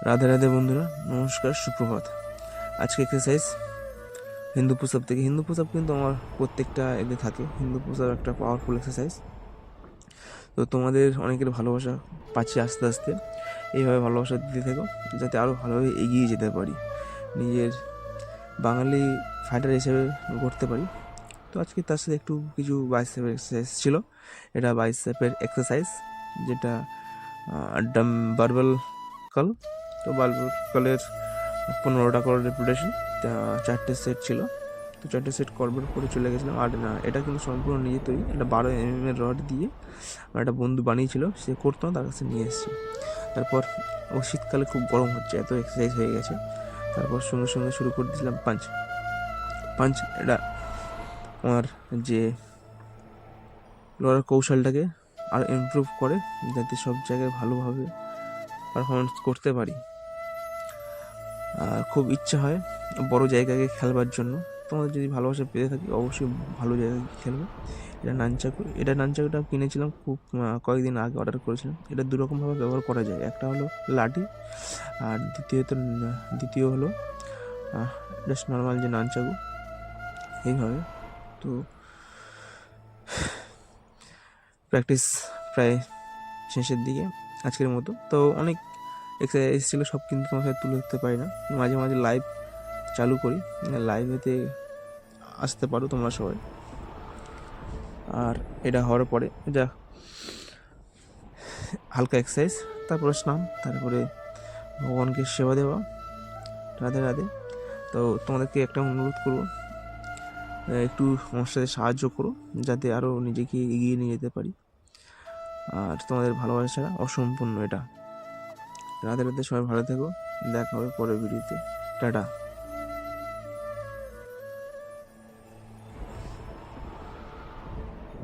রাধে রাধে বন্ধুরা, নমস্কার, সুপ্রভাত। আজকে এক্সারসাইজ হিন্দু পুশ আপ থেকে। হিন্দু পুশ আপ কিন্তু আমার প্রত্যেকটা এতে থাকে। হিন্দু পুশ আপ একটা পাওয়ারফুল এক্সারসাইজ। তো তোমাদের অনেকের ভালোবাসা পাচ্ছি আস্তে আস্তে। এইভাবে ভালোবাসা দিতে থাকো যাতে আরও ভালোভাবে এগিয়ে যেতে পারি, নিজের বাঙালি ফাইটার হিসেবে করতে পারি। তো আজকে তার সাথে একটু কিছু বাইসেপের এক্সারসাইজ ছিল। এটা বাইসেপের এক্সারসাইজ, যেটা বারবেল কাল। তো বারবেল কালের 15টা করে রেপুটেশন, 4টে সেট ছিল। তো 4টে সেট করবার পরে চলে গেছিলাম। আর না, এটা কিন্তু সম্পূর্ণ নিজে তৈরি। এটা 12 mm এর রড দিয়ে আমার একটা বন্ধু বানিয়েছিল, সে করতো না, তার কাছে নিয়ে এসেছি। তারপর শীতকালে খুব গরম হচ্ছে, এত এক্সারসাইজ হয়ে গেছে। তারপর সঙ্গে সঙ্গে শুরু করে দিয়েছিলাম পাঞ্চ। এটা আমার যে লড়ার কৌশলটাকে আর ইমপ্রুভ করে, যাতে সব জায়গায় ভালোভাবে পারফরমেন্স করতে পারি। আর খুব ইচ্ছা হয় বড় জায়গায় খেলবার জন্য। তোমাদের যদি ভালোবাসা পেতে থাকি, অবশ্যই ভালো জায়গায় খেলবে। এটা নানচাকুটা কিনেছিলাম খুব কয়েকদিন আগে, অর্ডার করেছিলাম। এটা দুরকমভাবে ব্যবহার করা যায়। একটা হলো লাঠি, আর দ্বিতীয় হলো জাস্ট নর্মাল যে নানচাকু, এইভাবে। তো প্র্যাকটিস প্রায় শেষের দিকে আজকের মতো। তো অনেক এক্সারসাইজ ছিল, সব কিন্তু তোমার সাথে তুলে ধরতে পারি না। মাঝে মাঝে লাইভ চালু করি, লাইভেতে আসতে পারো তোমরা সবাই। আর এটা হওয়ার পরে যা হালকা এক্সারসাইজ, তারপরে স্নান, তারপরে ভগবানকে সেবা দেওয়া। রাধে রাধে। তো তোমাদেরকে একটা অনুরোধ করবো, একটু আমার সাথে সাহায্য করো যাতে আরও নিজেকে এগিয়ে নিয়ে যেতে পারি। আর তোমাদের ভালোবাসা ছাড়া অসম্পূর্ণ এটা। রাধে রাধে, সবাই ভালো থেকো। দেখা হবে পরের ভিডিওতে। টাটা।